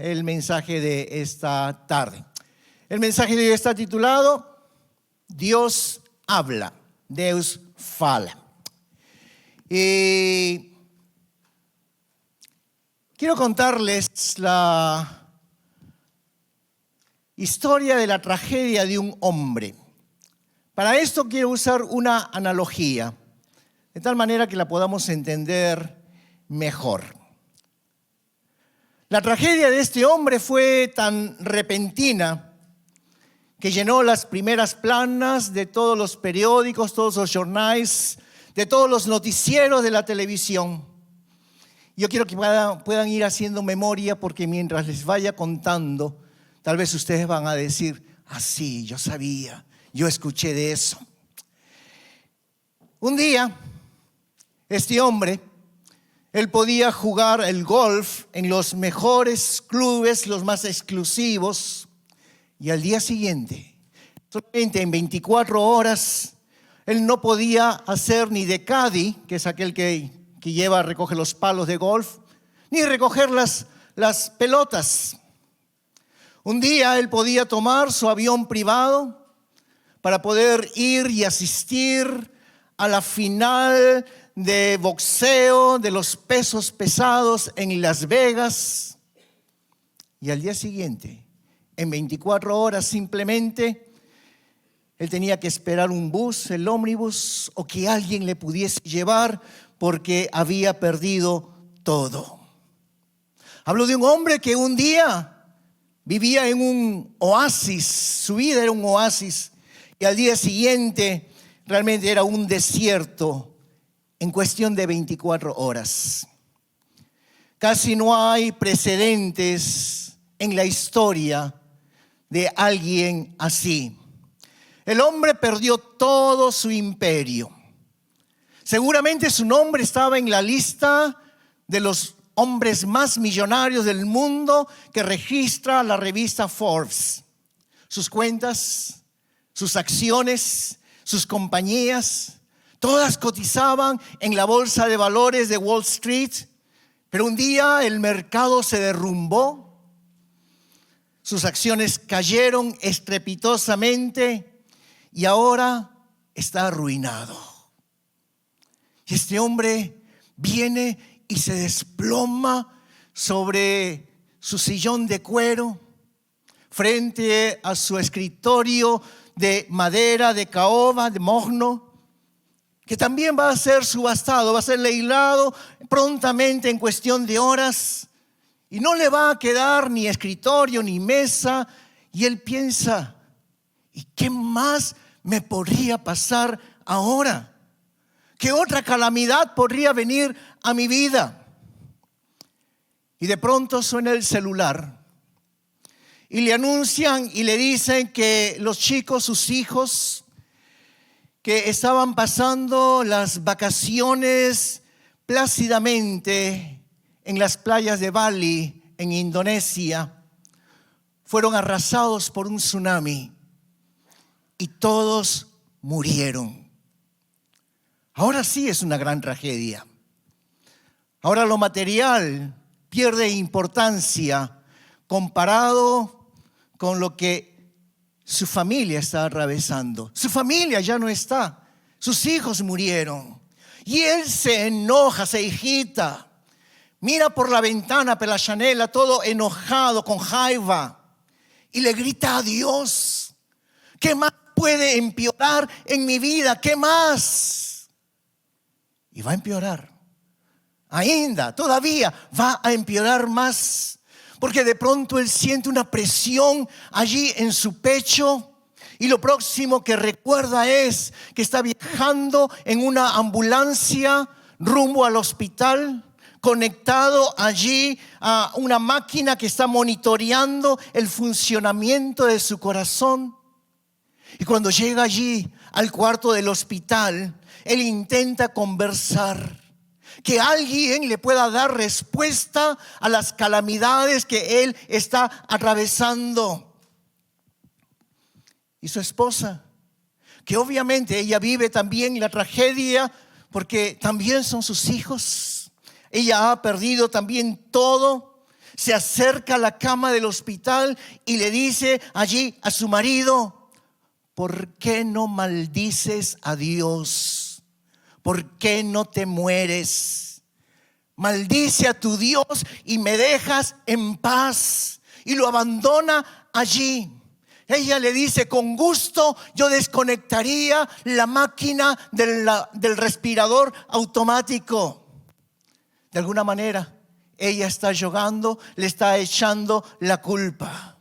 el mensaje de esta tarde. El mensaje de hoy está titulado Dios habla, Deus fala. Y quiero contarles la historia de la tragedia de un hombre. Para esto quiero usar una analogía, de tal manera que la podamos entender mejor. La tragedia de este hombre fue tan repentina que llenó las primeras planas de todos los periódicos, todos los jornales, de todos los noticieros de la televisión. Yo quiero que puedan ir haciendo memoria, porque mientras les vaya contando, tal vez ustedes van a decir, sí, yo sabía, yo escuché de eso. Un día, este hombre, él podía jugar el golf en los mejores clubes, los más exclusivos, y al día siguiente, solamente en 24 horas, él no podía hacer ni de caddy, que es aquel que recoge los palos de golf, ni recoger las pelotas. Un día él podía tomar su avión privado para poder ir y asistir a la final de boxeo de los pesos pesados en Las Vegas. Y al día siguiente, en 24 horas simplemente, él tenía que esperar un bus, el ómnibus, o que alguien le pudiese llevar porque había perdido todo. Hablo de un hombre que un día vivía en un oasis, su vida era un oasis, y al día siguiente realmente era un desierto en cuestión de 24 horas. Casi no hay precedentes en la historia de alguien así. El hombre perdió todo su imperio. Seguramente su nombre estaba en la lista de los hombres más millonarios del mundo que registra la revista Forbes. Sus cuentas, sus acciones, sus compañías, todas cotizaban en la bolsa de valores de Wall Street, pero un día el mercado se derrumbó, sus acciones cayeron estrepitosamente y ahora está arruinado. Y este hombre viene y se desploma sobre su sillón de cuero, frente a su escritorio de madera, de caoba, de mogno, que también va a ser subastado, va a ser leilado prontamente en cuestión de horas, y no le va a quedar ni escritorio ni mesa, y él piensa, ¿y qué más me podría pasar ahora? ¿Qué otra calamidad podría venir a mi vida? Y de pronto suena el celular y le anuncian y le dicen que los chicos, sus hijos, que estaban pasando las vacaciones plácidamente en las playas de Bali, en Indonesia, fueron arrasados por un tsunami y todos murieron. Ahora sí es una gran tragedia. Ahora lo material pierde importancia comparado con lo que su familia está atravesando. Su familia ya no está. Sus hijos murieron. Y él se enoja, se agita. Mira por la ventana, por la janela, todo enojado, con jaiva. Y le grita a Dios, ¿qué más puede empeorar en mi vida? ¿Qué más? Y va a empeorar. Todavía va a empeorar más. Porque de pronto él siente una presión allí en su pecho. Y lo próximo que recuerda es que está viajando en una ambulancia rumbo al hospital, conectado allí a una máquina que está monitoreando el funcionamiento de su corazón. Y cuando llega allí al cuarto del hospital, él intenta conversar, que alguien le pueda dar respuesta a las calamidades que él está atravesando. Y su esposa, que obviamente ella vive también la tragedia porque también son sus hijos. Ella ha perdido también todo. se acerca a la cama del hospital y le dice allí a su marido: ¿por qué no maldices a Dios? ¿Por qué no te mueres? Maldice a tu Dios y me dejas en paz. Y lo abandona allí. Ella le dice: con gusto yo desconectaría la máquina del respirador automático. De alguna manera, ella está jugando, le está echando la culpa.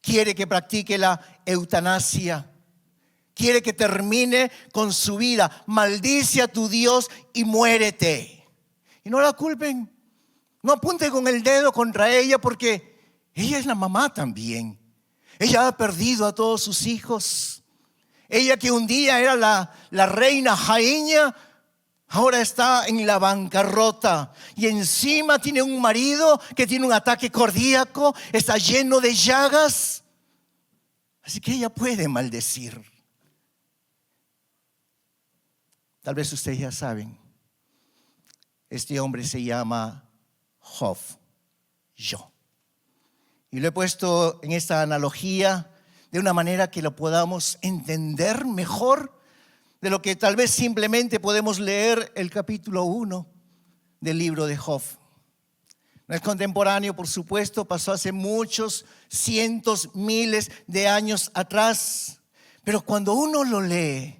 Quiere que practique la eutanasia. Quiere que termine con su vida. Maldice a tu Dios y muérete. Y no la culpen. No apunten con el dedo contra ella, porque ella es la mamá también. Ella ha perdido a todos sus hijos. Ella, que un día era la reina Jaina, ahora está en la bancarrota. Y encima tiene un marido que tiene un ataque cardíaco, está lleno de llagas. Así que ella puede maldecir. Tal vez ustedes ya saben. Este hombre se llama Job. Y lo he puesto en esta analogía de una manera que lo podamos entender mejor de lo que tal vez simplemente podemos leer el capítulo 1 del libro de Job. No es contemporáneo, por supuesto, pasó hace muchos, cientos, miles de años atrás. Pero cuando uno lo lee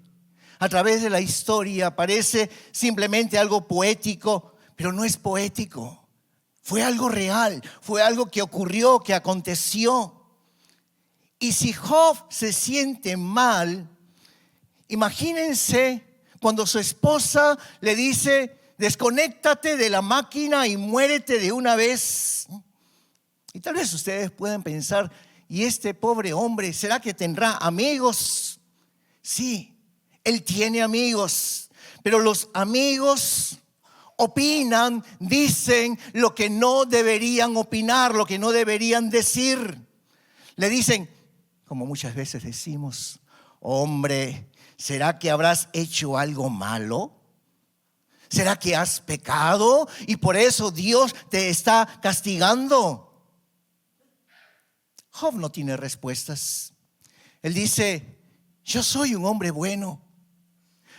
a través de la historia, parece simplemente algo poético, pero no es poético. Fue algo real, fue algo que ocurrió, que aconteció. Y si Job se siente mal, imagínense cuando su esposa le dice: desconéctate de la máquina y muérete de una vez. Y tal vez ustedes puedan pensar: ¿y este pobre hombre, será que tendrá amigos? Sí, él tiene amigos, pero los amigos opinan, dicen lo que no deberían opinar, lo que no deberían decir. Le dicen, como muchas veces decimos: hombre, ¿será que habrás hecho algo malo? ¿Será que has pecado y por eso Dios te está castigando? Job no tiene respuestas. Él dice: yo soy un hombre bueno.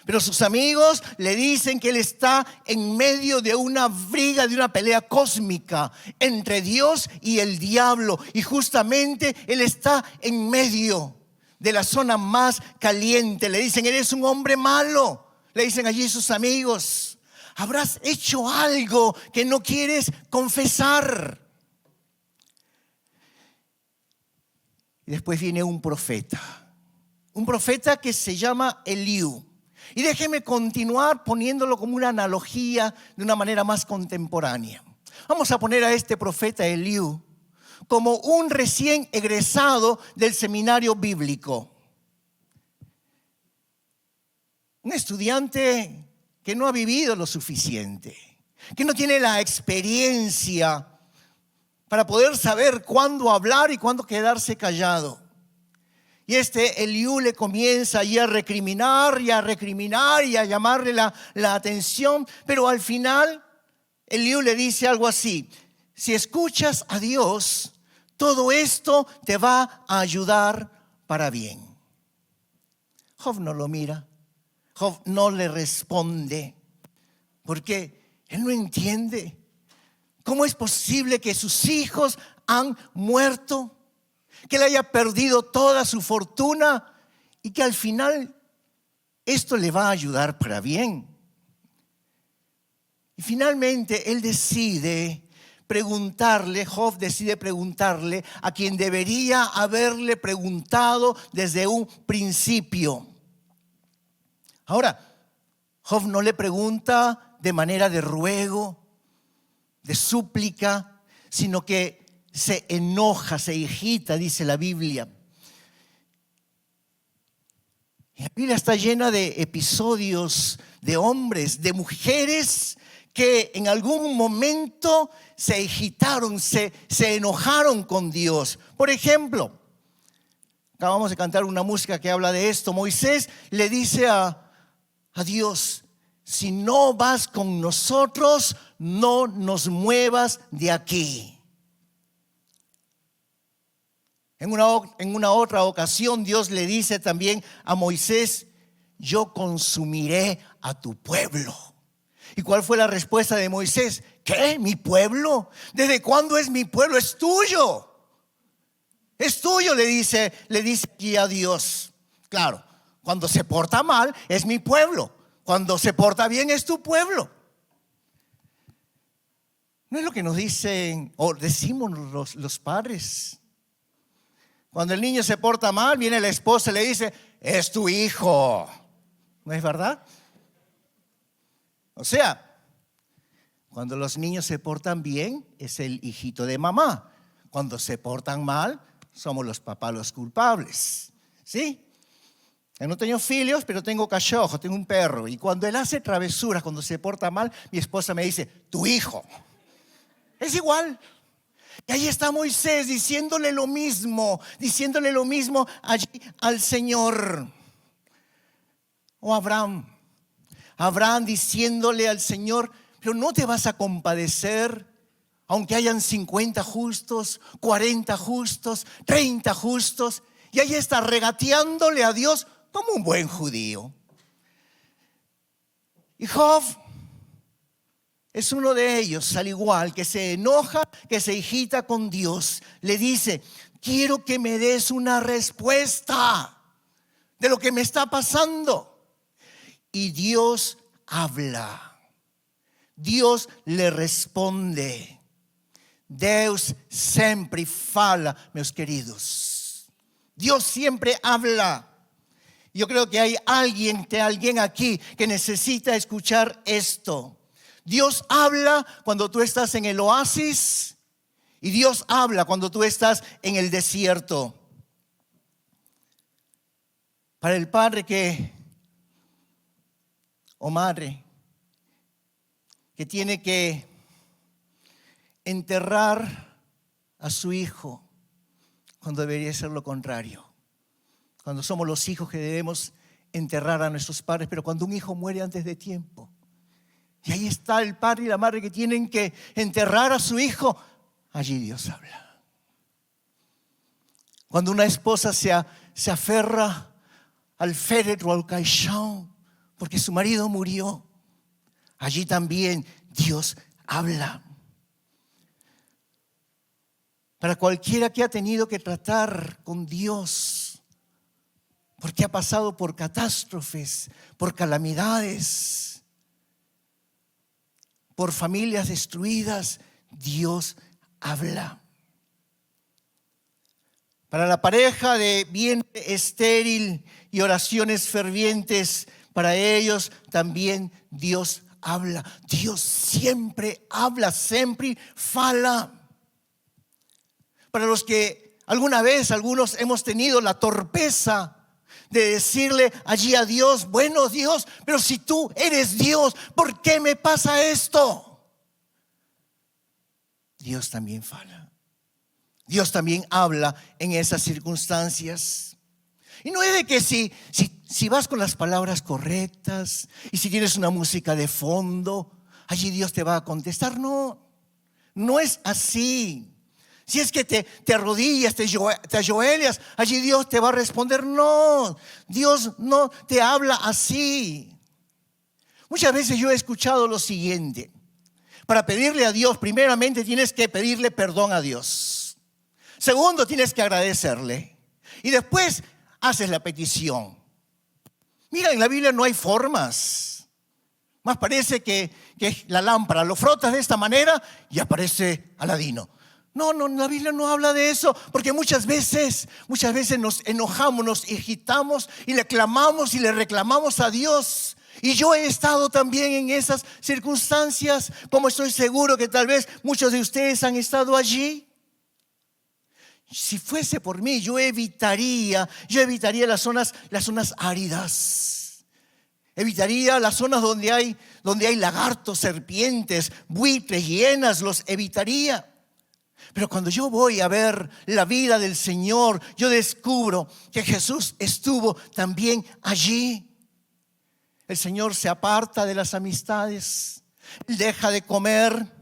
Pero sus amigos le dicen que él está en medio de una briga, de una pelea cósmica entre Dios y el diablo. Y justamente él está en medio de la zona más caliente. Le dicen: eres un hombre malo. Le dicen allí sus amigos: habrás hecho algo que no quieres confesar. Y después viene un profeta que se llama Eliú. Y déjeme continuar poniéndolo como una analogía de una manera más contemporánea. Vamos a poner a este profeta Eliú como un recién egresado del seminario bíblico. Un estudiante que no ha vivido lo suficiente, que no tiene la experiencia para poder saber cuándo hablar y cuándo quedarse callado. Y Eliú le comienza ahí a recriminar y a llamarle la atención. Pero al final Eliú le dice algo así: si escuchas a Dios, todo esto te va a ayudar para bien. Job no lo mira. Job no le responde. Porque él no entiende. ¿Cómo es posible que sus hijos han muerto? Que él haya perdido toda su fortuna y que al final esto le va a ayudar para bien. Y finalmente Job decide preguntarle a quien debería haberle preguntado desde un principio. Ahora, Job no le pregunta de manera de ruego, de súplica, sino que se enoja, se irrita, dice la Biblia. Y la Biblia está llena de episodios de hombres, de mujeres que en algún momento se irritaron, se enojaron con Dios. Por ejemplo, acabamos de cantar una música que habla de esto. Moisés le dice a Dios: si no vas con nosotros, no nos muevas de aquí. En una otra ocasión Dios le dice también a Moisés: yo consumiré a tu pueblo. ¿Y cuál fue la respuesta de Moisés? ¿Qué? ¿Mi pueblo? ¿Desde cuándo es mi pueblo? Es tuyo. Es tuyo, le dice aquí a Dios. Claro, cuando se porta mal es mi pueblo. Cuando se porta bien es tu pueblo. ¿No es lo que nos dicen o decimos los padres? Cuando el niño se porta mal, viene la esposa y le dice: es tu hijo. ¿No es verdad? O sea, cuando los niños se portan bien, es el hijito de mamá. Cuando se portan mal, somos los papás los culpables. ¿Sí? Yo no tengo hijos, pero tengo cachorro, tengo un perro. Y cuando él hace travesuras, cuando se porta mal, mi esposa me dice: tu hijo. Es igual. Y ahí está Moisés diciéndole lo mismo allí al Señor. O Abraham diciéndole al Señor: pero no te vas a compadecer, aunque hayan 50 justos, 40 justos, 30 justos. Y ahí está regateándole a Dios como un buen judío. Y Job es uno de ellos, al igual, que se enoja, que se irrita con Dios. Le dice: quiero que me des una respuesta de lo que me está pasando. Y Dios habla. Dios le responde. Deus sempre fala, meus queridos. Dios siempre habla. Yo creo que hay alguien aquí que necesita escuchar esto. Dios habla cuando tú estás en el oasis y Dios habla cuando tú estás en el desierto. Para el padre o madre que tiene que enterrar a su hijo, cuando debería ser lo contrario. Cuando somos los hijos que debemos enterrar a nuestros padres, pero cuando un hijo muere antes de tiempo, y ahí está el padre y la madre que tienen que enterrar a su hijo, allí Dios habla. Cuando una esposa se aferra al féretro, al caixão, porque su marido murió, allí también Dios habla. Para cualquiera que ha tenido que tratar con Dios, porque ha pasado por catástrofes, por calamidades, por familias destruidas, Dios habla. Para la pareja de vientre estéril y oraciones fervientes, para ellos también Dios habla. Dios siempre habla, siempre fala. Para los que alguna vez, algunos hemos tenido la torpeza de decirle allí a Dios: bueno, Dios, pero si tú eres Dios, ¿por qué me pasa esto? Dios también fala. Dios también habla en esas circunstancias. Y no es de que si vas con las palabras correctas y si tienes una música de fondo, allí Dios te va a contestar. No, no es así. Si es que te arrodillas, te ajoelhas, allí Dios te va a responder. No, Dios no te habla así. Muchas veces yo he escuchado lo siguiente: para pedirle a Dios, primeramente tienes que pedirle perdón a Dios. Segundo, tienes que agradecerle. Y después haces la petición. Mira, en la Biblia no hay formas. Más parece que la lámpara lo frotas de esta manera y aparece Aladino. No, la Biblia no habla de eso, porque muchas veces nos enojamos, nos irritamos y le clamamos y le reclamamos a Dios. Y yo he estado también en esas circunstancias, como estoy seguro que tal vez muchos de ustedes han estado allí. Si fuese por mí, yo evitaría las zonas áridas. Evitaría las zonas donde hay lagartos, serpientes, buitres, hienas, los evitaría. Pero cuando yo voy a ver la vida del Señor, yo descubro que Jesús estuvo también allí. El Señor se aparta de las amistades, deja de comer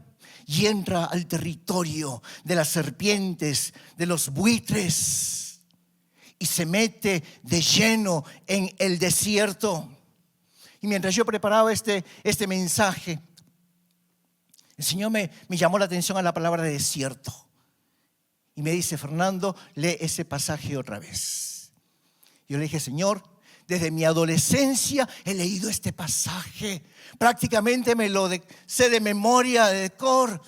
y entra al territorio de las serpientes, de los buitres, y se mete de lleno en el desierto. Y mientras yo preparaba este mensaje, el Señor me llamó la atención a la palabra desierto. Y me dice: Fernando, lee ese pasaje otra vez. Yo le dije: Señor, desde mi adolescencia he leído este pasaje. Prácticamente me lo sé de memoria, de cor.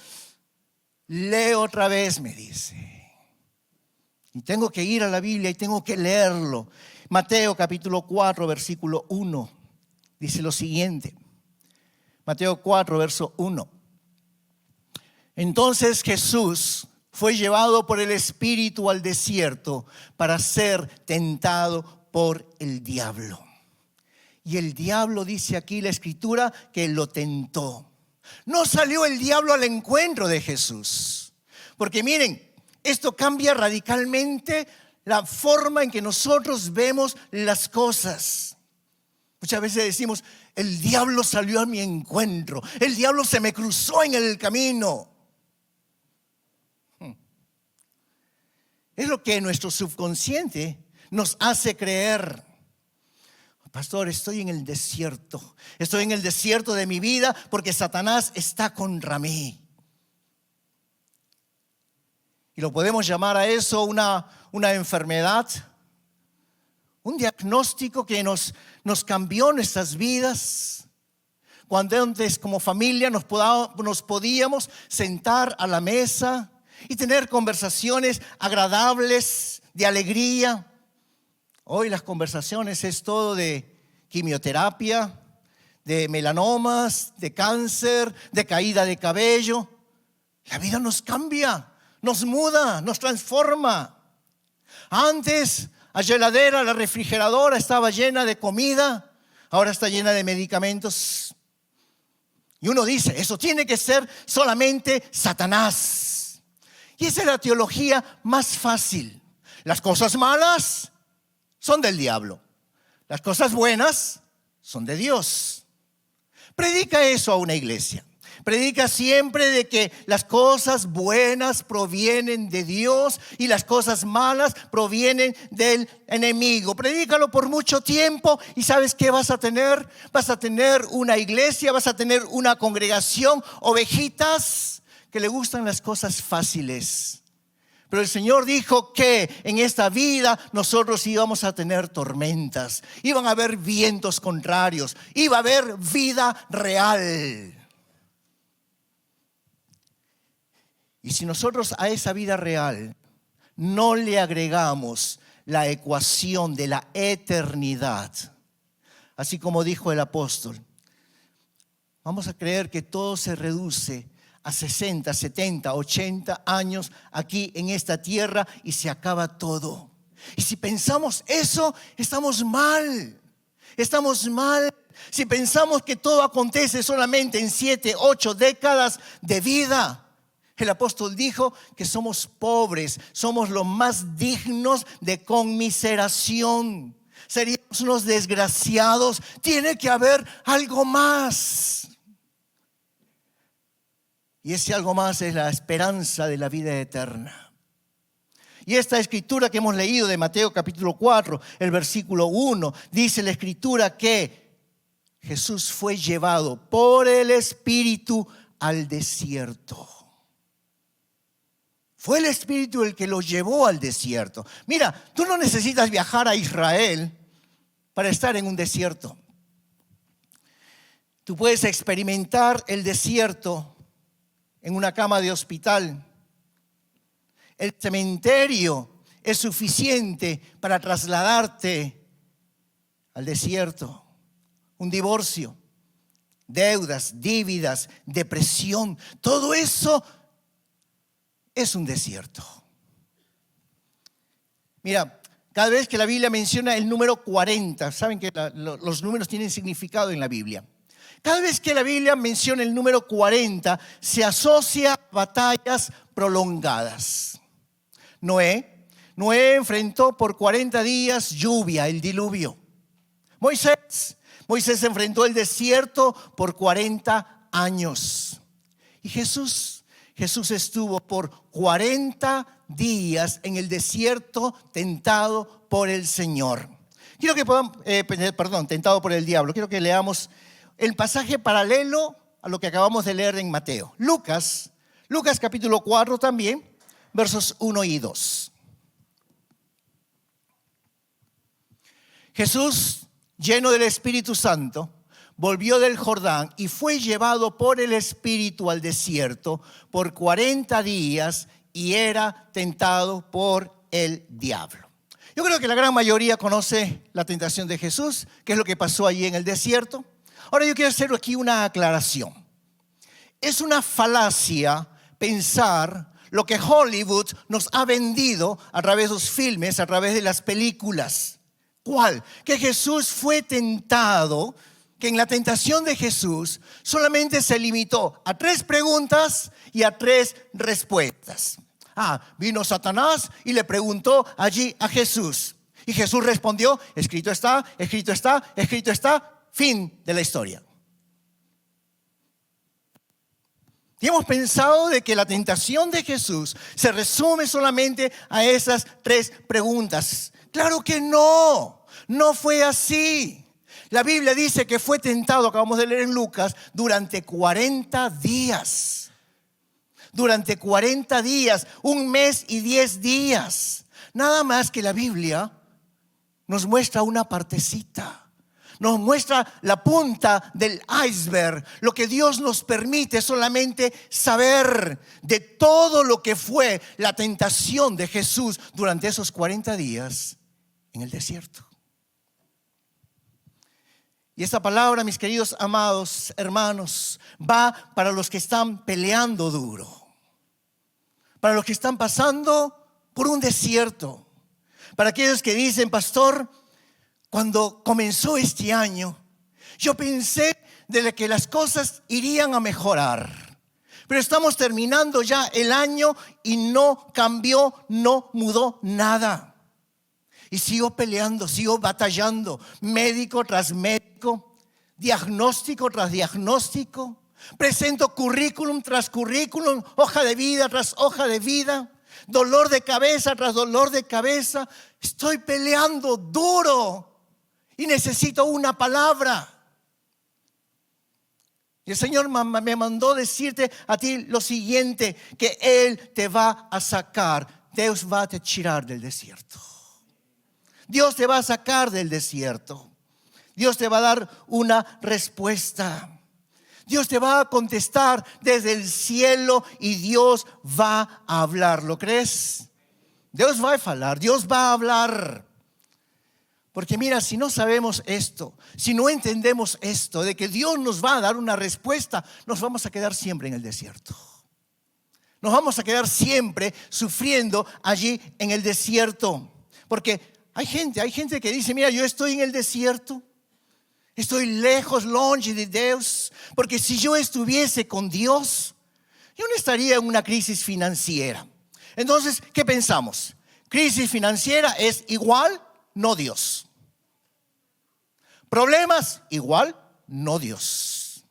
Lee otra vez, me dice. Y tengo que ir a la Biblia y tengo que leerlo. Mateo capítulo 4, versículo 1. Dice lo siguiente. Mateo 4, verso 1. Entonces Jesús fue llevado por el Espíritu al desierto para ser tentado por el diablo. Y el diablo, dice aquí la Escritura, que lo tentó. No salió el diablo al encuentro de Jesús. Porque miren, esto cambia radicalmente la forma en que nosotros vemos las cosas. Muchas veces decimos: el diablo salió a mi encuentro, el diablo se me cruzó en el camino. Es lo que nuestro subconsciente nos hace creer. Pastor, estoy en el desierto. Estoy en el desierto de mi vida porque Satanás está contra mí. Y lo podemos llamar a eso una enfermedad, un diagnóstico que nos cambió nuestras vidas. Cuando antes como familia nos podíamos sentar a la mesa y tener conversaciones agradables, de alegría. Hoy las conversaciones es todo de quimioterapia, de melanomas, de cáncer, de caída de cabello. La vida nos cambia, nos muda, nos transforma. Antes la heladera, la refrigeradora estaba llena de comida, ahora está llena de medicamentos. Y uno dice: eso tiene que ser solamente Satanás. Y esa es la teología más fácil. Las cosas malas son del diablo. Las cosas buenas son de Dios. Predica eso a una iglesia. Predica siempre de que las cosas buenas provienen de Dios y las cosas malas provienen del enemigo. Predícalo por mucho tiempo y ¿sabes qué vas a tener? Vas a tener una iglesia, vas a tener una congregación, ovejitas que le gustan las cosas fáciles. Pero el Señor dijo que en esta vida nosotros íbamos a tener tormentas, iban a haber vientos contrarios, iba a haber vida real. Y si nosotros a esa vida real no le agregamos la ecuación de la eternidad, así como dijo el apóstol, vamos a creer que todo se reduce a 60, 70, 80 años aquí en esta tierra y se acaba todo. Y si pensamos eso, estamos mal. Estamos mal. Si pensamos que todo acontece solamente en 7, 8 décadas de vida. El apóstol dijo que somos pobres, somos los más dignos de conmiseración. Seríamos unos desgraciados. Tiene que haber algo más. Y ese algo más es la esperanza de la vida eterna. Y esta escritura que hemos leído de Mateo capítulo 4, el versículo 1, dice la escritura que Jesús fue llevado por el Espíritu al desierto. Fue el Espíritu el que lo llevó al desierto. Mira, tú no necesitas viajar a Israel para estar en un desierto. Tú puedes experimentar el desierto en una cama de hospital. El cementerio es suficiente para trasladarte al desierto. Un divorcio, deudas, dívidas, depresión, todo eso es un desierto. Mira, cada vez que la Biblia menciona el número 40, saben que los números tienen significado en la Biblia. Cada vez que la Biblia menciona el número 40, se asocia a batallas prolongadas. Noé enfrentó por 40 días lluvia, el diluvio. Moisés enfrentó el desierto por 40 años. Y Jesús Jesús estuvo por 40 días en el desierto tentado por el Señor. Quiero que podamos, tentado por el diablo. Quiero que leamos el pasaje paralelo a lo que acabamos de leer en Mateo. Lucas capítulo 4 también, versos 1 y 2. Jesús, lleno del Espíritu Santo, volvió del Jordán y fue llevado por el Espíritu al desierto por 40 días y era tentado por el diablo. Yo creo que la gran mayoría conoce la tentación de Jesús, qué es lo que pasó allí en el desierto. Ahora yo quiero hacer aquí una aclaración. Es una falacia pensar lo que Hollywood nos ha vendido a través de los filmes, a través de las películas. ¿Cuál? Que Jesús fue tentado, que en la tentación de Jesús solamente se limitó a 3 preguntas y a 3 respuestas. Vino Satanás y le preguntó allí a Jesús. Y Jesús respondió, escrito está, escrito está, escrito está, fin de la historia. Y hemos pensado de que la tentación de Jesús se resume solamente a esas 3 preguntas. Claro que no fue así. La Biblia dice que fue tentado, acabamos de leer en Lucas, durante 40 días. Durante 40 días, 1 mes y 10 días. Nada más que la Biblia nos muestra una partecita. Nos muestra la punta del iceberg, lo que Dios nos permite solamente saber de todo lo que fue la tentación de Jesús durante esos 40 días en el desierto. Y esta palabra, mis queridos amados hermanos, va para los que están peleando duro, para los que están pasando por un desierto, para aquellos que dicen, pastor, cuando comenzó este año, yo pensé de que las cosas irían a mejorar. Pero estamos terminando ya el año y no cambió, no mudó nada. Y sigo peleando, sigo batallando, médico tras médico, diagnóstico tras diagnóstico. Presento currículum tras currículum, hoja de vida tras hoja de vida, dolor de cabeza tras dolor de cabeza. Estoy peleando duro. Y necesito una palabra. Y el Señor me mandó decirte a ti lo siguiente, que Él te va a sacar. Dios va a te tirar del desierto. Dios te va a sacar del desierto. Dios te va a dar una respuesta. Dios te va a contestar desde el cielo y Dios va a hablar. ¿Lo crees? Dios va a hablar, Dios va a hablar. Porque mira, si no sabemos esto, si no entendemos esto, de que Dios nos va a dar una respuesta, nos vamos a quedar siempre en el desierto. Nos vamos a quedar siempre sufriendo allí en el desierto. Porque hay gente que dice, mira, yo estoy en el desierto, estoy lejos, longe de Dios, porque si yo estuviese con Dios, yo no estaría en una crisis financiera. Entonces, ¿qué pensamos? Crisis financiera es igual, no Dios. Problemas, igual, no Dios.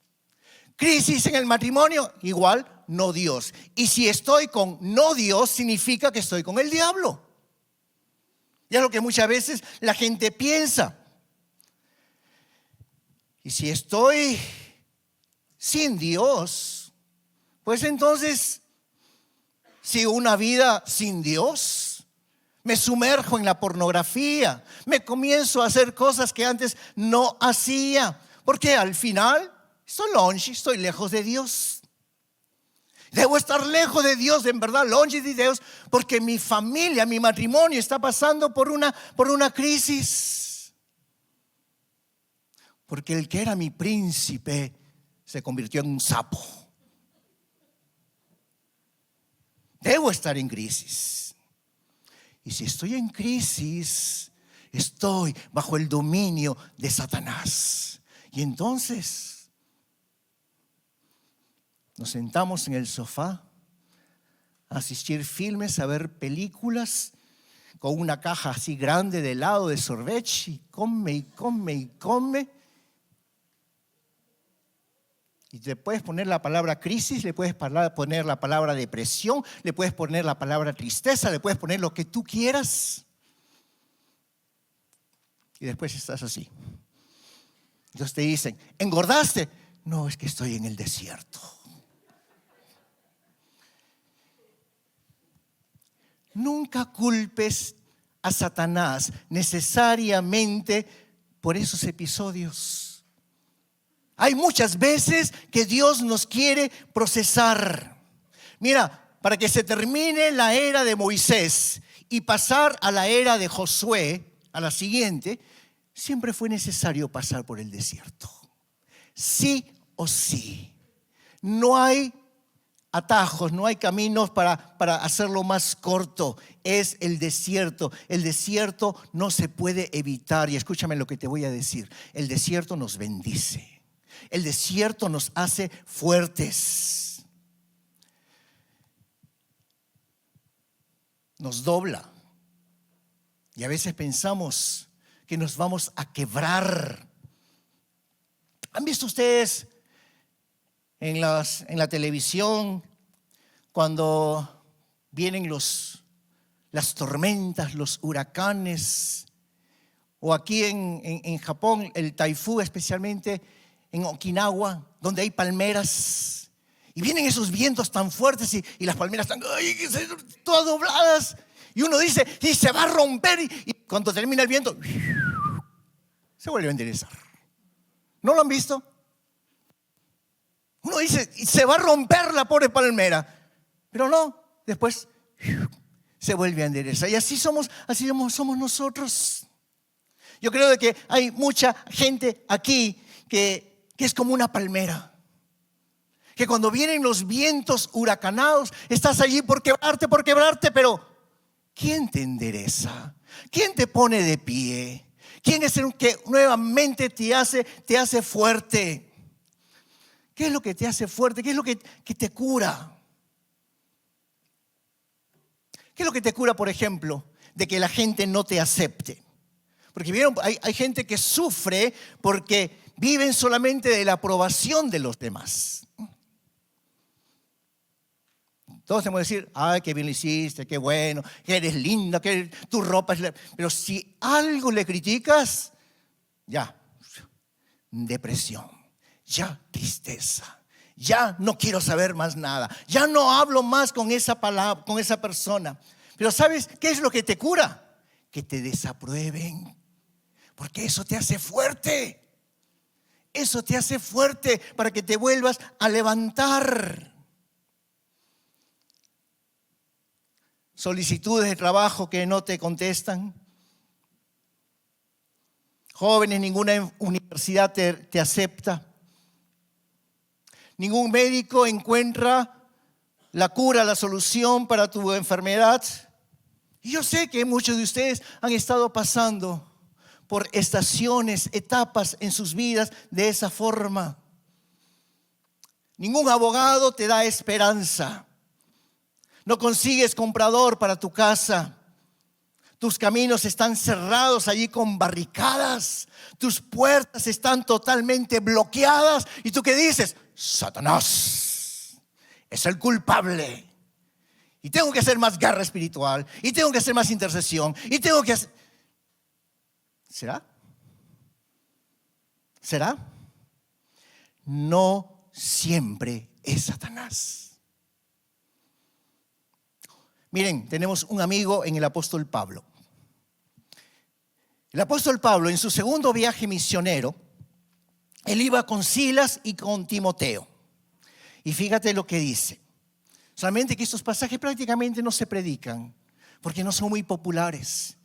Crisis en el matrimonio, igual, no Dios. Y si estoy con no Dios, significa que estoy con el diablo. Y es lo que muchas veces la gente piensa. Y si estoy sin Dios, pues entonces sigo una vida sin Dios. Me sumerjo en la pornografía, me comienzo a hacer cosas que antes no hacía, porque al final estoy lejos de Dios. Debo estar lejos de Dios, en verdad, longe de Dios, porque mi familia, mi matrimonio está pasando por una crisis. Porque el que era mi príncipe se convirtió en un sapo. Debo estar en crisis. Y si estoy en crisis, estoy bajo el dominio de Satanás. Y entonces nos sentamos en el sofá a asistir filmes, a ver películas, con una caja así grande de helado de sorbet, y come y come y come. Y le puedes poner la palabra crisis, le puedes poner la palabra depresión, le puedes poner la palabra tristeza, le puedes poner lo que tú quieras. Y después estás así. Entonces te dicen, ¿engordaste? No, es que estoy en el desierto. Nunca culpes a Satanás necesariamente por esos episodios. Hay muchas veces que Dios nos quiere procesar. Mira, para que se termine la era de Moisés y pasar a la era de Josué, a la siguiente, siempre fue necesario pasar por el desierto. Sí o sí. No hay atajos, no hay caminos para hacerlo más corto. Es el desierto. El desierto no se puede evitar. Y escúchame lo que te voy a decir. El desierto nos bendice. El desierto nos hace fuertes. Nos dobla. Y a veces pensamos que nos vamos a quebrar. ¿Han visto ustedes en la televisión cuando vienen las tormentas, los huracanes? O aquí en Japón, el taifú, especialmente en Okinawa, donde hay palmeras. Y vienen esos vientos tan fuertes y las palmeras están todas dobladas. Y uno dice, y se va a romper. Y cuando termina el viento, se vuelve a enderezar. ¿No lo han visto? Uno dice, se va a romper la pobre palmera. Pero no, después se vuelve a enderezar. Y así somos nosotros. Yo creo que hay mucha gente aquí que es como una palmera. Que cuando vienen los vientos huracanados, estás allí por quebrarte, pero ¿quién te endereza? ¿Quién te pone de pie? ¿Quién es el que nuevamente te hace fuerte? ¿Qué es lo que te hace fuerte? ¿Qué es lo que te cura? ¿Qué es lo que te cura, por ejemplo, de que la gente no te acepte? Porque vieron, hay gente que sufre porque viven solamente de la aprobación de los demás. Todos tenemos que decir, ay, qué bien lo hiciste, qué bueno, que eres linda, que tu ropa es... Pero si algo le criticas, ya, depresión, ya tristeza, ya no quiero saber más nada, ya no hablo más con esa palabra, con esa persona. Pero ¿sabes qué es lo que te cura? Que te desaprueben, porque eso te hace fuerte. Eso te hace fuerte para que te vuelvas a levantar. Solicitudes de trabajo que no te contestan. Jóvenes, ninguna universidad te acepta. Ningún médico encuentra la cura, la solución para tu enfermedad. Y yo sé que muchos de ustedes han estado pasando por estaciones, etapas en sus vidas de esa forma. Ningún abogado te da esperanza. No consigues comprador para tu casa. Tus caminos están cerrados allí con barricadas. Tus puertas están totalmente bloqueadas. ¿Y tú qué dices? Satanás es el culpable. Y tengo que hacer más guerra espiritual. Y tengo que hacer más intercesión. Y tengo que hacer... ¿Será? ¿Será? No siempre es Satanás. Miren, tenemos un amigo en el apóstol Pablo. El apóstol Pablo, en su segundo viaje misionero, él iba con Silas y con Timoteo. Y fíjate lo que dice. Solamente que estos pasajes prácticamente no se predican, porque no son muy populares.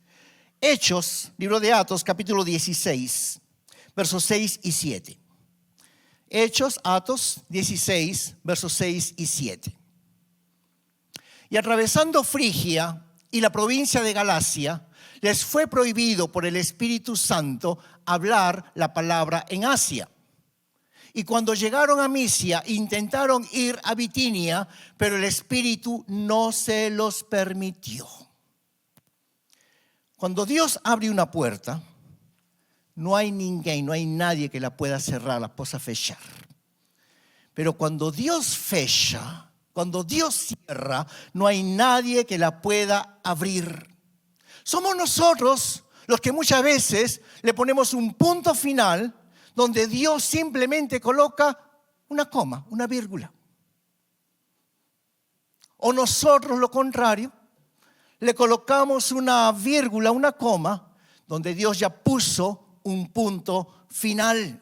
Hechos, libro de Atos, capítulo 16, versos 6 y 7. Hechos, Atos 16, versos 6 y 7. Y atravesando Frigia y la provincia de Galacia, les fue prohibido por el Espíritu Santo hablar la palabra en Asia. Y cuando llegaron a Misia, intentaron ir a Bitinia, pero el Espíritu no se los permitió. Cuando Dios abre una puerta, no hay nadie que la pueda cerrar, la pueda fechar. Pero cuando Dios fecha, cuando Dios cierra, no hay nadie que la pueda abrir. Somos nosotros los que muchas veces le ponemos un punto final donde Dios simplemente coloca una coma, una vírgula. O nosotros lo contrario, le colocamos una vírgula, una coma, donde Dios ya puso un punto final.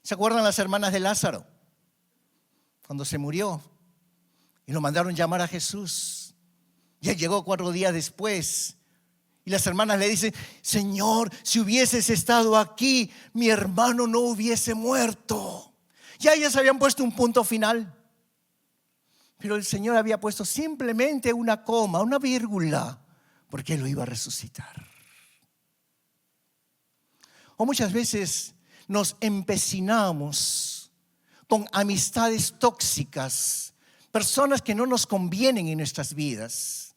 ¿Se acuerdan las hermanas de Lázaro? Cuando se murió y lo mandaron llamar a Jesús. Y él llegó 4 días después. Y las hermanas le dicen: Señor, si hubieses estado aquí, mi hermano no hubiese muerto. Ya ellas habían puesto un punto final. Pero el Señor había puesto simplemente una coma, una vírgula, porque Él lo iba a resucitar. O muchas veces nos empecinamos con amistades tóxicas, personas que no nos convienen en nuestras vidas,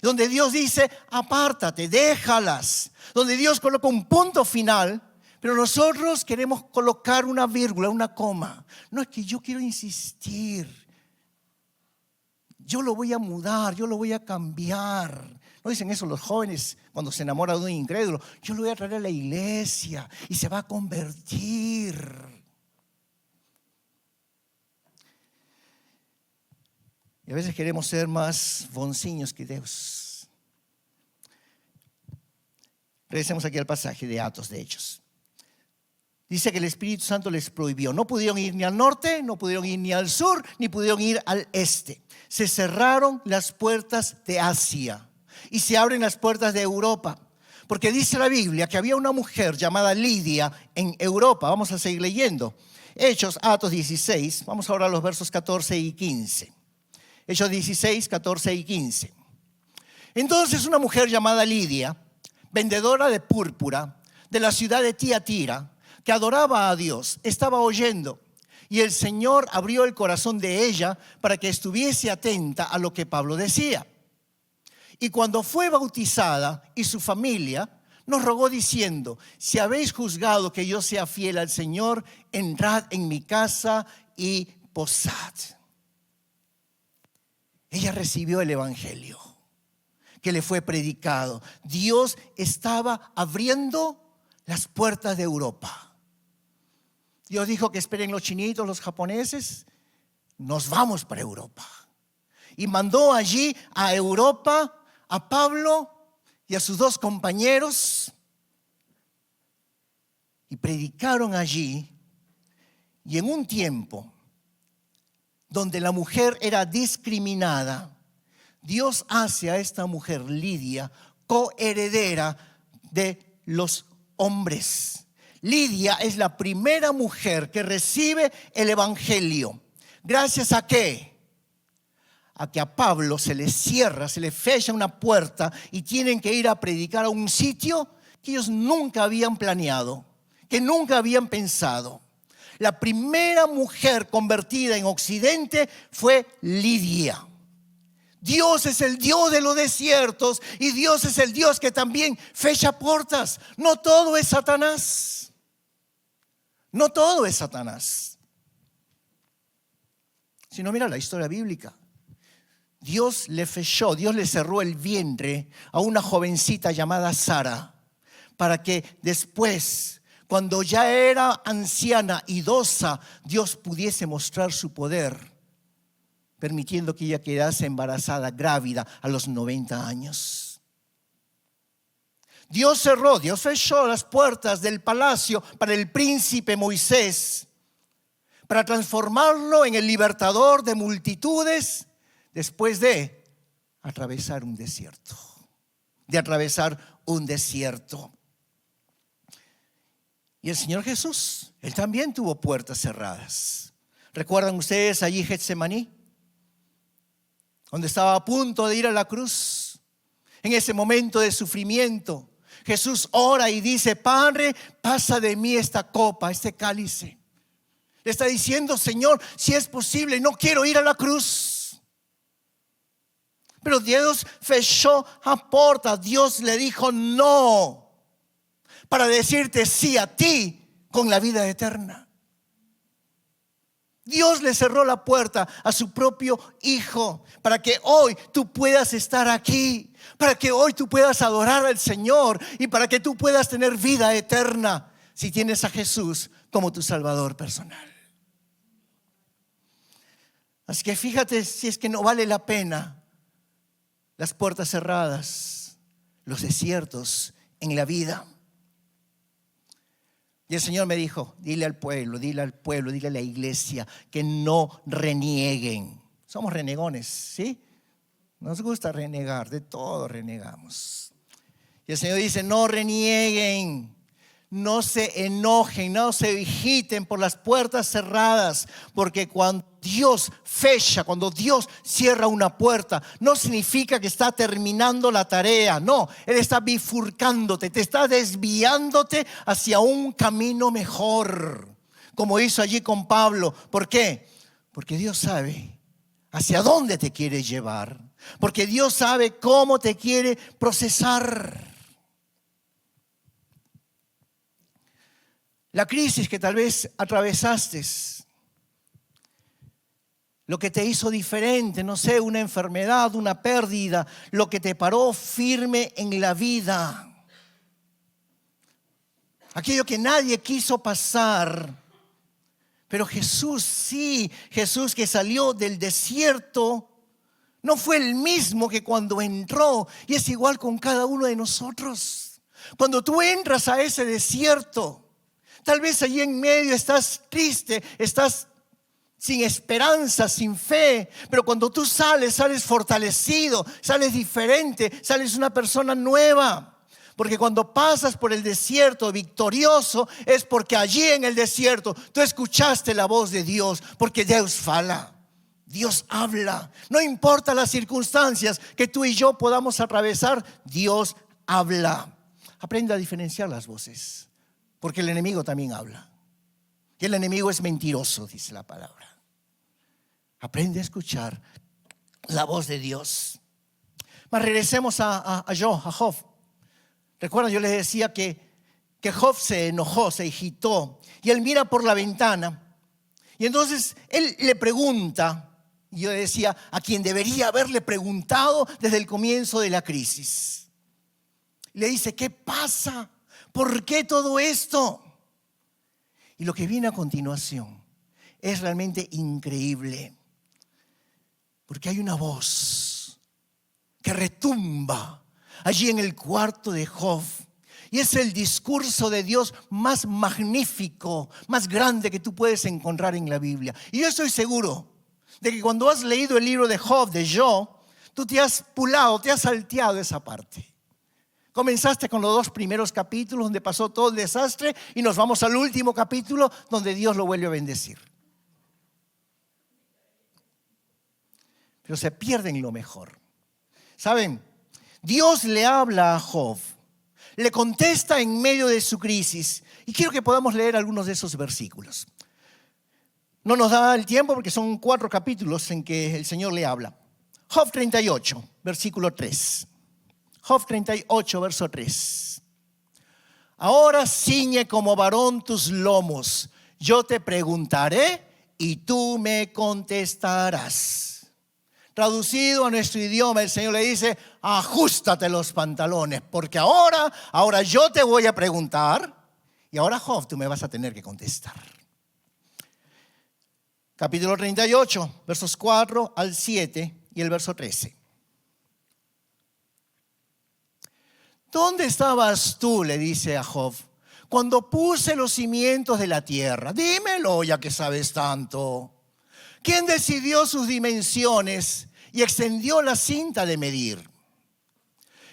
donde Dios dice: apártate, déjalas, donde Dios coloca un punto final, pero nosotros queremos colocar una vírgula, una coma. No, es que yo quiero insistir, yo lo voy a mudar, yo lo voy a cambiar. ¿No dicen eso los jóvenes cuando se enamoran de un incrédulo? Yo lo voy a traer a la iglesia y se va a convertir. Y a veces queremos ser más bonziños que Dios. Regresemos aquí al pasaje de Atos de Hechos. Dice que el Espíritu Santo les prohibió. No pudieron ir ni al norte, no pudieron ir ni al sur, ni pudieron ir al este. Se cerraron las puertas de Asia y se abren las puertas de Europa. Porque dice la Biblia que había una mujer llamada Lidia en Europa. Vamos a seguir leyendo. Hechos, Atos 16. Vamos ahora a los versos 14 y 15. Hechos 16, 14 y 15. Entonces una mujer llamada Lidia, vendedora de púrpura de la ciudad de Tiatira, que adoraba a Dios, estaba oyendo, y el Señor abrió el corazón de ella para que estuviese atenta a lo que Pablo decía. Y cuando fue bautizada y su familia, nos rogó diciendo: si habéis juzgado que yo sea fiel al Señor, entrad en mi casa y posad. Ella recibió el evangelio que le fue predicado. Dios estaba abriendo las puertas de Europa. Dios dijo que esperen los chinitos, los japoneses. Nos vamos para Europa. Y mandó allí a Europa a Pablo y a sus 2 compañeros. Y predicaron allí. Y en un tiempo donde la mujer era discriminada, Dios hace a esta mujer, Lidia, coheredera de los hombres. Lidia es la primera mujer que recibe el evangelio. ¿Gracias a qué? A que a Pablo se le cierra, se le fecha una puerta y tienen que ir a predicar a un sitio que ellos nunca habían planeado, que nunca habían pensado. La primera mujer convertida en Occidente fue Lidia. Dios es el Dios de los desiertos y Dios es el Dios que también fecha puertas. No todo es Satanás. No todo es Satanás. Si no, mira la historia bíblica. Dios le fechó, Dios le cerró el vientre a una jovencita llamada Sara, para que después, cuando ya era anciana, idosa, Dios pudiese mostrar su poder, permitiendo que ella quedase embarazada, grávida, a los 90 años. Dios cerró, Dios fechó las puertas del palacio para el príncipe Moisés, para transformarlo en el libertador de multitudes después de atravesar un desierto. Y el Señor Jesús, Él también tuvo puertas cerradas. ¿Recuerdan ustedes allí Getsemaní? Donde estaba a punto de ir a la cruz. En ese momento de sufrimiento, Jesús ora y dice: Padre, pasa de mí esta copa, este cálice. Le está diciendo: Señor, si es posible, no quiero ir a la cruz. Pero Dios fechó a puerta. Dios le dijo no, para decirte sí a ti con la vida eterna. Dios le cerró la puerta a su propio Hijo para que hoy tú puedas estar aquí, para que hoy tú puedas adorar al Señor y para que tú puedas tener vida eterna si tienes a Jesús como tu Salvador personal. Así que fíjate si es que no vale la pena las puertas cerradas, los desiertos en la vida. Y el Señor me dijo, dile al pueblo, dile a la iglesia que no renieguen. Somos renegones, ¿sí? Nos gusta renegar, de todo renegamos. Y el Señor dice, no renieguen, no se enojen, no se agiten por las puertas cerradas, porque cuando Dios fecha, cuando Dios cierra una puerta, no significa que está terminando la tarea, no, Él está bifurcándote, te está desviándote hacia un camino mejor, como hizo allí con Pablo. ¿Por qué? Porque Dios sabe hacia dónde te quiere llevar, porque Dios sabe cómo te quiere procesar. La crisis que tal vez atravesaste, lo que te hizo diferente, no sé, una enfermedad, una pérdida, lo que te paró firme en la vida. Aquello que nadie quiso pasar. Pero Jesús sí, Jesús que salió del desierto, no fue el mismo que cuando entró. Y es igual con cada uno de nosotros. Cuando tú entras a ese desierto, tal vez allí en medio estás triste, estás sin esperanza, sin fe, pero cuando tú sales fortalecido, sales diferente, sales una persona nueva. Porque cuando pasas por el desierto victorioso, es porque allí en el desierto tú escuchaste la voz de Dios, porque Dios fala, Dios habla. No importa las circunstancias que tú y yo podamos atravesar, Dios habla. Aprende a diferenciar las voces, porque el enemigo también habla. Y el enemigo es mentiroso, dice la palabra. Aprende a escuchar la voz de Dios. Mas regresemos a Job. Recuerdan, yo les decía que Job se enojó, se agitó. Y él mira por la ventana. Y entonces él le pregunta. Y yo decía, a quien debería haberle preguntado desde el comienzo de la crisis. Le dice, ¿qué pasa? ¿Por qué todo esto? Y lo que viene a continuación es realmente increíble. Porque hay una voz que retumba allí en el cuarto de Job. Y es el discurso de Dios más magnífico, más grande que tú puedes encontrar en la Biblia. Y yo estoy seguro de que cuando has leído el libro de Job, de Job, tú te has pulado, te has salteado esa parte. Comenzaste con los 2 primeros capítulos donde pasó todo el desastre y nos vamos al último capítulo donde Dios lo vuelve a bendecir. Pero se pierden lo mejor. ¿Saben? Dios le habla a Job, le contesta en medio de su crisis. Y quiero que podamos leer algunos de esos versículos. No nos da el tiempo porque son 4 capítulos en que el Señor le habla. Job 38, versículo 3. Job 38, verso 3. Ahora ciñe como varón tus lomos. Yo te preguntaré y tú me contestarás. Traducido a nuestro idioma, el Señor le dice, ajustate los pantalones, porque ahora yo te voy a preguntar y ahora Job, tú me vas a tener que contestar. Capítulo 38, versos 4 al 7 y el verso 13. ¿Dónde estabas tú?, le dice a Job, cuando puse los cimientos de la tierra. Dímelo, ya que sabes tanto. ¿Quién decidió sus dimensiones y extendió la cinta de medir?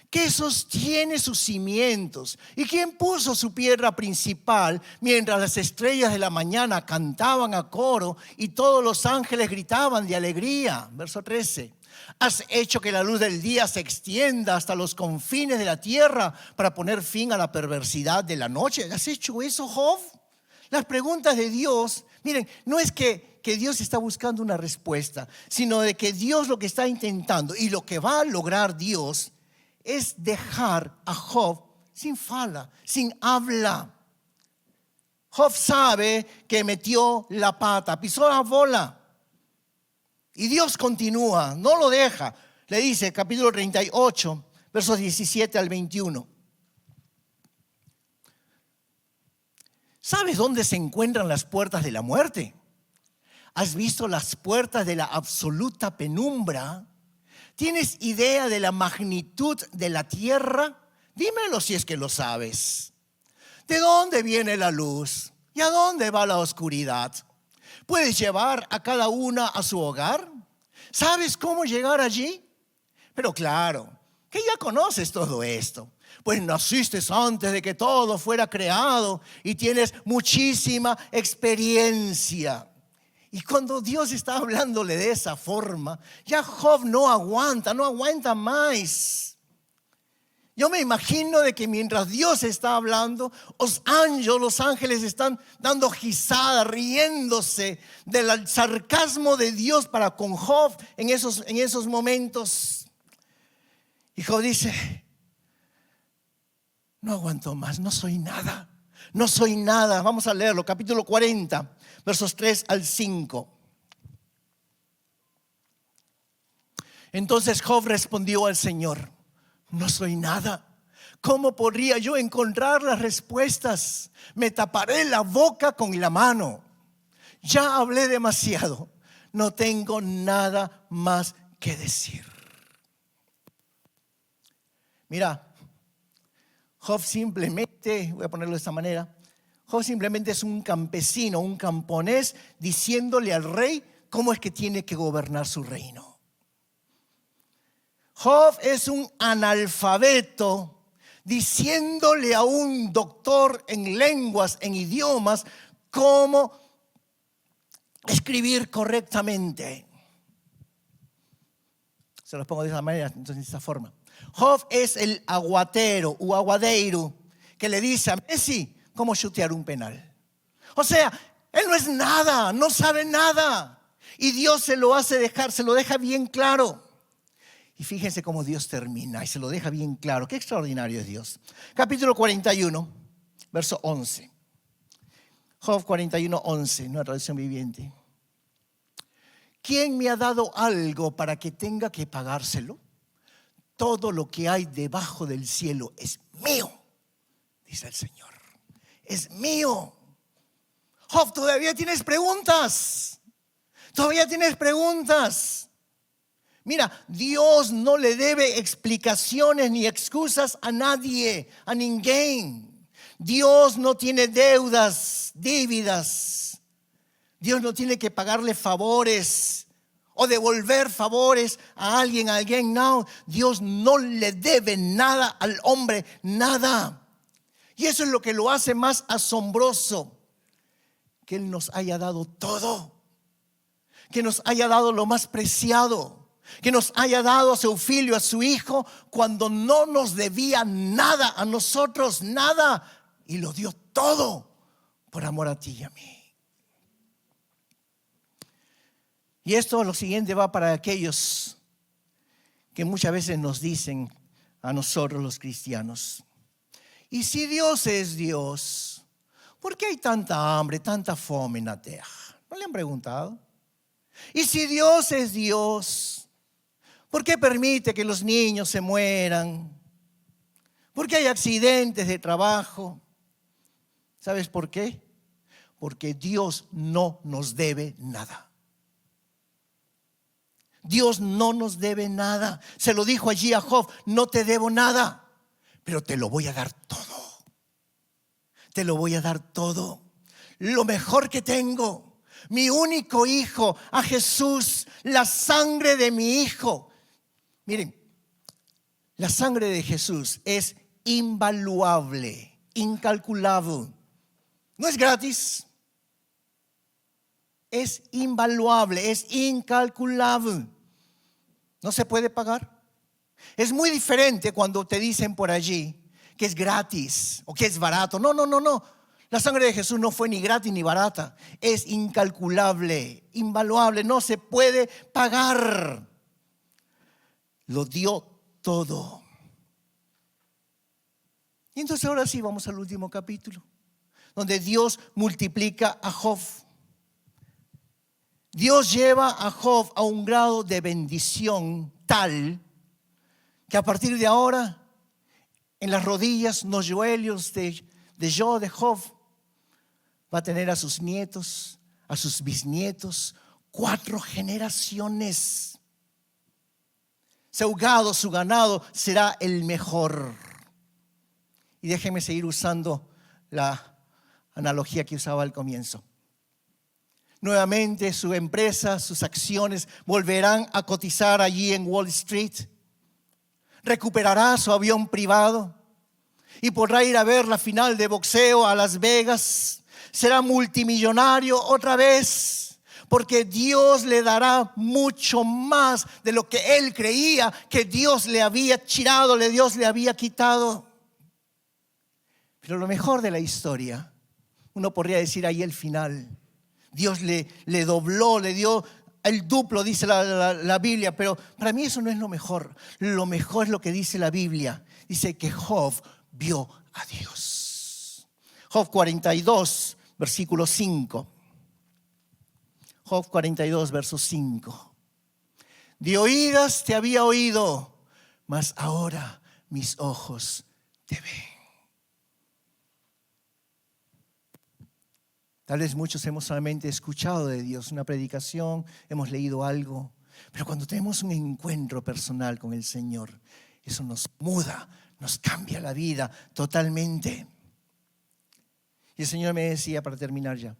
¿Qué sostiene sus cimientos? ¿Y quién puso su piedra principal mientras las estrellas de la mañana cantaban a coro y todos los ángeles gritaban de alegría? Verso 13. Has hecho que la luz del día se extienda hasta los confines de la tierra para poner fin a la perversidad de la noche. ¿Has hecho eso, Job? Las preguntas de Dios, miren, no es que Dios está buscando una respuesta, sino de que Dios lo que está intentando y lo que va a lograr Dios es dejar a Job sin fala, sin habla. Job sabe que metió la pata, pisó la bola. Y Dios continúa, no lo deja. Le dice, capítulo 38, versos 17 al 21. ¿Sabes dónde se encuentran las puertas de la muerte? ¿Has visto las puertas de la absoluta penumbra? ¿Tienes idea de la magnitud de la tierra? Dímelo si es que lo sabes. ¿De dónde viene la luz? ¿Y a dónde va la oscuridad? ¿Puedes llevar a cada una a su hogar? ¿Sabes cómo llegar allí? Pero claro, que ya conoces todo esto. Pues naciste antes de que todo fuera creado y tienes muchísima experiencia. Y cuando Dios está hablándole de esa forma, ya Job no aguanta más. Yo me imagino de que mientras Dios está hablando, los ángeles están dando gizadas, riéndose del sarcasmo de Dios para con Job en esos momentos. Y Job dice, no aguanto más, no soy nada. Vamos a leerlo, capítulo 40, versos 3 al 5. Entonces Job respondió al Señor, no soy nada. ¿Cómo podría yo encontrar las respuestas? Me taparé la boca con la mano. Ya hablé demasiado. No tengo nada más que decir. Mira, Job simplemente, voy a ponerlo de esta manera, Job simplemente es un campesino, un camponés, diciéndole al rey cómo es que tiene que gobernar su reino. Job es un analfabeto diciéndole a un doctor en lenguas, en idiomas, cómo escribir correctamente. Se los pongo de esa manera, entonces de esta forma. Job es el aguatero o aguadeiro que le dice a Messi cómo chutear un penal. O sea, él no es nada, no sabe nada. Y Dios se lo deja bien claro. Y fíjense cómo Dios termina y se lo deja bien claro. Qué extraordinario es Dios. Capítulo 41, verso 11. Job 41, 11, nueva traducción viviente. ¿Quién me ha dado algo para que tenga que pagárselo? Todo lo que hay debajo del cielo es mío, dice el Señor. Es mío. Job, todavía tienes preguntas. Mira, Dios no le debe explicaciones ni excusas a nadie, a ninguém. Dios no tiene dívidas. Dios no tiene que pagarle favores o devolver favores a alguien. No, Dios no le debe nada al hombre, nada. Y eso es lo que lo hace más asombroso, que Él nos haya dado todo, que nos haya dado lo más preciado, que nos haya dado a su Filho, a su Hijo, cuando no nos debía nada a nosotros, nada, y lo dio todo por amor a ti y a mí. Y esto, lo siguiente, va para aquellos que muchas veces nos dicen a nosotros los cristianos: y si Dios es Dios, ¿por qué hay tanta hambre, tanta fome en la tierra? ¿No le han preguntado? Y si Dios es Dios, ¿por qué permite que los niños se mueran? ¿Por qué hay accidentes de trabajo? ¿Sabes por qué? Porque Dios no nos debe nada. Dios no nos debe nada. Se lo dijo allí a Job: no te debo nada, pero te lo voy a dar todo. Te lo voy a dar todo. Lo mejor que tengo, mi único hijo, a Jesús, la sangre de mi hijo. Miren, la sangre de Jesús es invaluable, incalculable. No es gratis. Es invaluable, es incalculable. No se puede pagar. Es muy diferente cuando te dicen por allí que es gratis o que es barato. No. La sangre de Jesús no fue ni gratis ni barata. Es incalculable, invaluable, no se puede pagar. Lo dio todo. Y entonces ahora sí vamos al último capítulo, donde Dios multiplica a Job. Dios lleva a Job a un grado de bendición tal que a partir de ahora, en las rodillas, los yoelios de Job, va a tener a sus nietos, a sus bisnietos, 4 generaciones. Su gado, su ganado será el mejor. Y déjenme seguir usando la analogía que usaba al comienzo. Nuevamente su empresa, sus acciones volverán a cotizar allí en Wall Street. Recuperará su avión privado y podrá ir a ver la final de boxeo a Las Vegas. Será multimillonario otra vez, porque Dios le dará mucho más de lo que él creía que Dios le había tirado, Dios le había quitado. Pero lo mejor de la historia, uno podría decir ahí el final, Dios le dobló, le dio el duplo, dice la Biblia, pero para mí eso no es lo mejor. Lo mejor es lo que dice la Biblia. Dice que Job vio a Dios. Job 42, versículo 5. Job 42, verso 5. De oídas te había oído, mas ahora mis ojos te ven. Tal vez muchos hemos solamente escuchado de Dios, una predicación, hemos leído algo, pero cuando tenemos un encuentro personal con el Señor, eso nos muda, nos cambia la vida totalmente. Y el Señor me decía, para terminar ya, el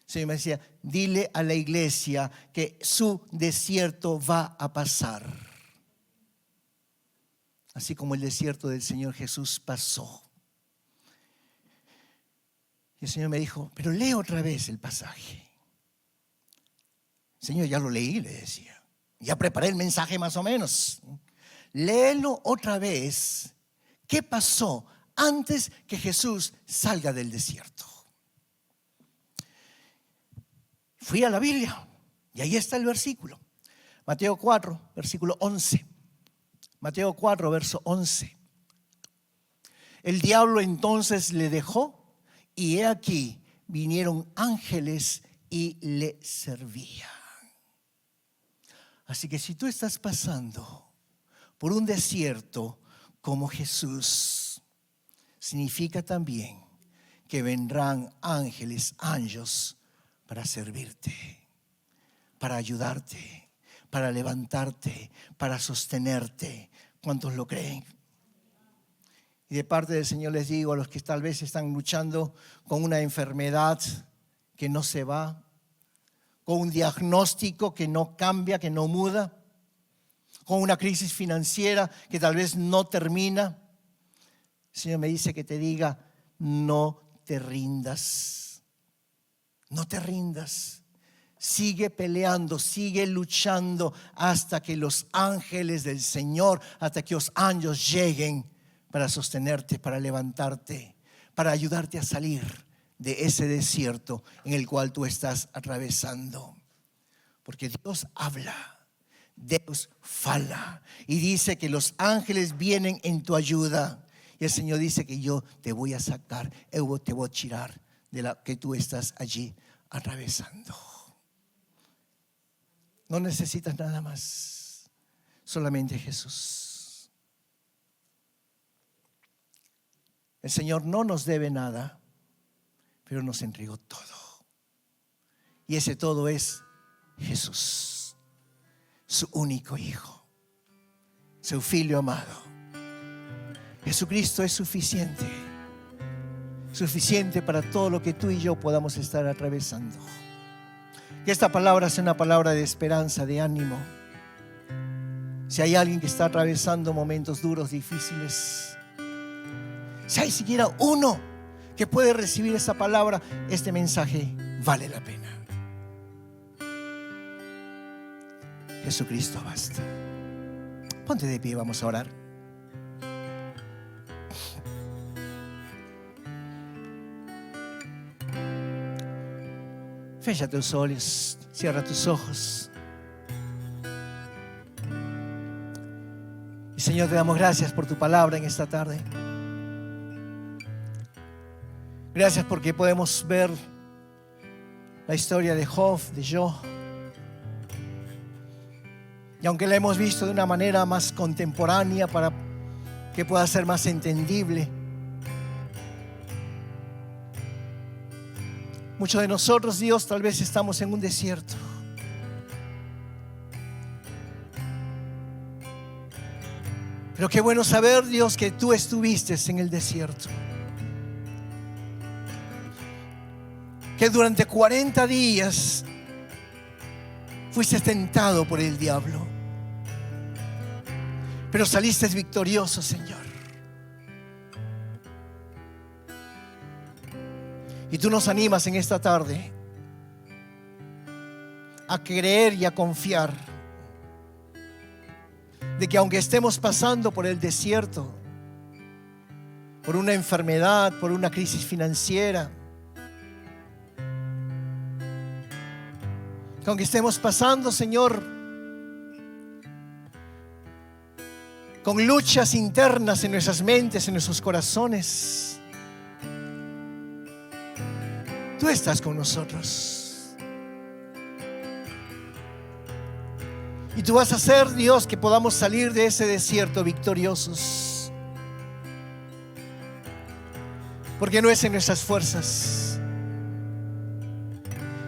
Señor me decía, dile a la iglesia que su desierto va a pasar, así como el desierto del Señor Jesús pasó. Y el Señor me dijo, pero lee otra vez el pasaje. Señor, ya lo leí, le decía. Ya preparé el mensaje más o menos. Léelo otra vez. ¿Qué pasó antes que Jesús salga del desierto? Fui a la Biblia y ahí está el versículo. Mateo 4, versículo 11. Mateo 4, verso 11. El diablo entonces le dejó. Y he aquí, vinieron ángeles y le servían. Así que si tú estás pasando por un desierto como Jesús, significa también que vendrán ángeles, para servirte, para ayudarte, para levantarte, para sostenerte. ¿Cuántos lo creen? Y de parte del Señor les digo a los que tal vez están luchando con una enfermedad que no se va, con un diagnóstico que no cambia, que no muda, con una crisis financiera que tal vez no termina. El Señor me dice que te diga, no te rindas, no te rindas. Sigue peleando, sigue luchando hasta que los ángeles del Señor, hasta que los ángeles lleguen para sostenerte, para levantarte, para ayudarte a salir de ese desierto en el cual tú estás atravesando. Porque Dios habla, Dios fala y dice que los ángeles vienen en tu ayuda. Y el Señor dice que yo te voy a sacar, yo te voy a tirar de la que tú estás allí atravesando. No necesitas nada más, solamente Jesús. El Señor no nos debe nada, pero nos entregó todo. Y ese todo es Jesús, su único Hijo, su Filho amado. Jesucristo es suficiente para todo lo que tú y yo podamos estar atravesando. Que esta palabra sea una palabra de esperanza, de ánimo. Si hay alguien que está atravesando momentos duros, difíciles, si hay siquiera uno que puede recibir esa palabra, este mensaje vale la pena. Jesucristo basta. Ponte de pie, vamos a orar. Fecha tus ojos, cierra tus ojos. Y Señor, te damos gracias por tu palabra en esta tarde. Gracias porque podemos ver la historia de Job, de Job. Y aunque la hemos visto de una manera más contemporánea para que pueda ser más entendible, muchos de nosotros, Dios, tal vez estamos en un desierto. Pero qué bueno saber, Dios, que tú estuviste en el desierto. Que durante 40 días fuiste tentado por el diablo, pero saliste victorioso, Señor. Y tú nos animas en esta tarde a creer y a confiar de que aunque estemos pasando por el desierto, por una enfermedad, por una crisis financiera, que aunque estemos pasando, Señor, con luchas internas en nuestras mentes, en nuestros corazones, tú estás con nosotros. Y tú vas a hacer, Dios, que podamos salir de ese desierto victoriosos. Porque no es en nuestras fuerzas,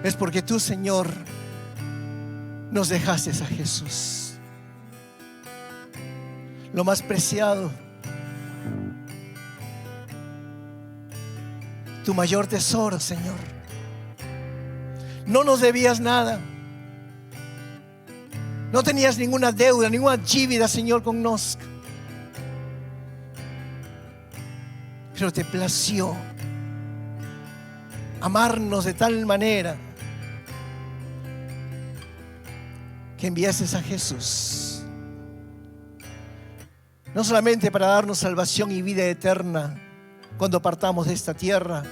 es porque tú, Señor, nos dejaste a Jesús, lo más preciado, tu mayor tesoro, Señor. No nos debías nada, no tenías ninguna deuda, ninguna dívida, Señor, con nosotros. Pero te plació amarnos de tal manera que enviases a Jesús, no solamente para darnos salvación y vida eterna cuando partamos de esta tierra,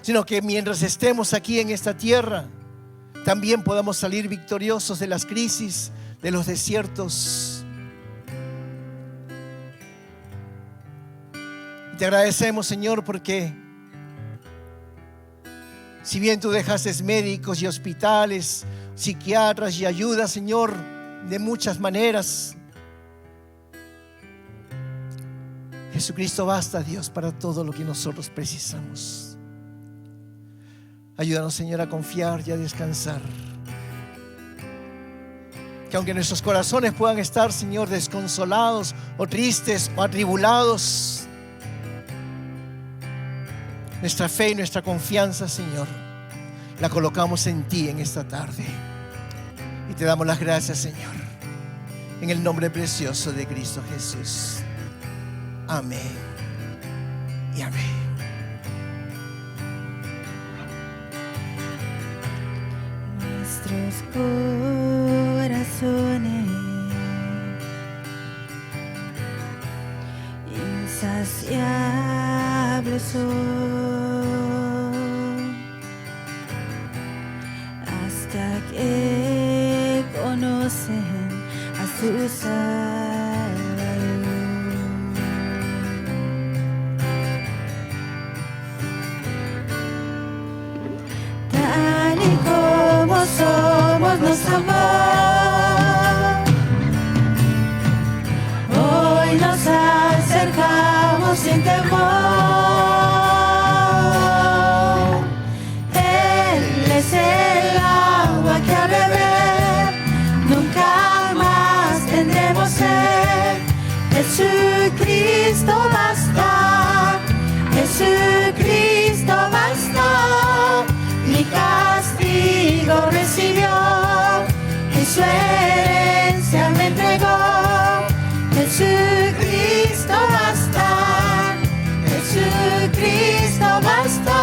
sino que mientras estemos aquí en esta tierra, también podamos salir victoriosos de las crisis, de los desiertos. Te agradecemos, Señor, porque si bien tú dejaste médicos y hospitales, psiquiatras y ayuda, Señor, de muchas maneras, Jesucristo basta, Dios, para todo lo que nosotros precisamos. Ayúdanos, Señor, a confiar y a descansar. Que aunque nuestros corazones puedan estar, Señor, desconsolados o tristes o atribulados, nuestra fe y nuestra confianza, Señor, la colocamos en ti en esta tarde. Y te damos las gracias, Señor, en el nombre precioso de Cristo Jesús. Amén y amén. Nuestros corazones insaciables son hasta que conocen a su Salvador. Tal y como somos nos amó, hoy nos acercamos sin temor. Él es el agua que al beber nunca más tendremos sed. Jesucristo basta, Jesucristo basta. Mi castigo recibió y su herencia me entregó. Jesucristo basta, Jesucristo basta.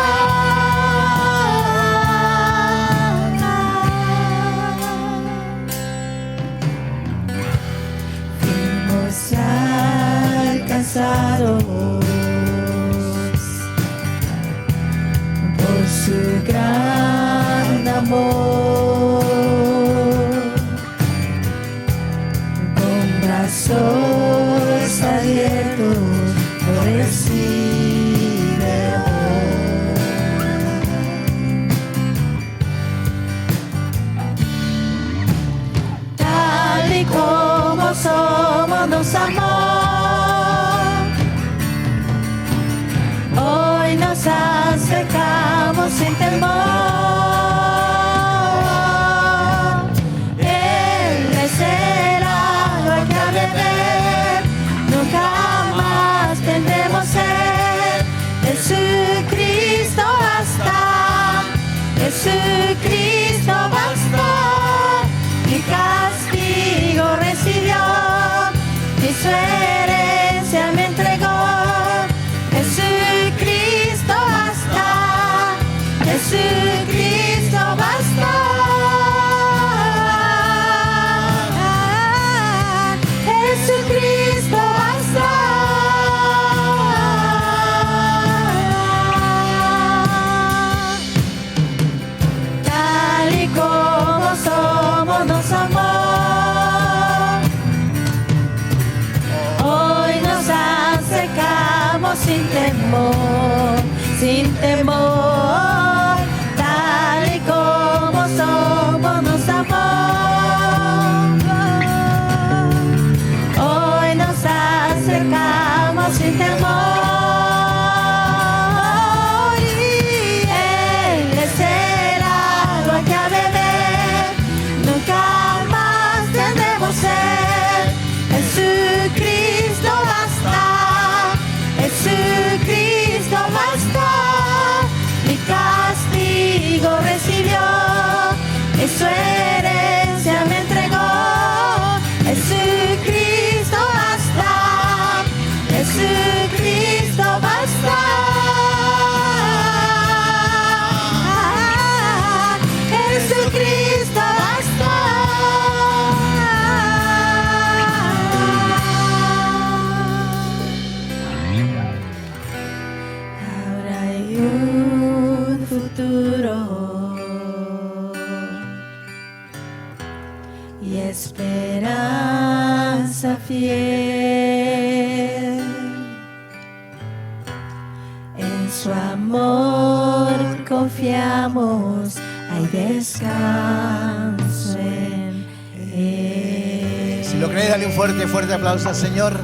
Fuimos alcanzados por su gran amor, con brazos abiertos lo recibe hoy. sin temor, tal y como somos nos amó. Hoy nos acercamos sin temor y Él es el agua que a beber nunca más tendremos sed. Jesucristo basta, Jesucristo basta. Mi castigo recibió y su herencia me entregó. Jesucristo basta, Jesucristo basta. Jesucristo basta. Ahora hay un futuro y esperanza fiel. En su amor confiamos, hay descanso en Él. Si lo crees, dale un fuerte, fuerte aplauso al Señor.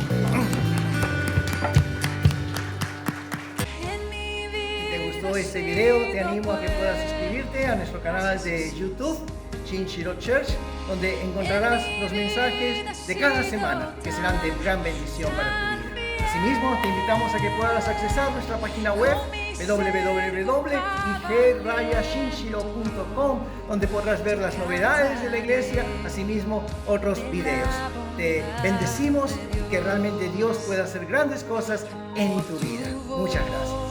Si te gustó este video, te animo a que puedas suscribirte a nuestro canal de YouTube, Shinshiro Church, donde encontrarás los mensajes de cada semana que serán de gran bendición para tu vida. Asimismo, te invitamos a que puedas accesar nuestra página web www.ig-shinshiro.com, donde podrás ver las novedades de la iglesia, asimismo otros videos. Te bendecimos, que realmente Dios pueda hacer grandes cosas en tu vida. Muchas gracias.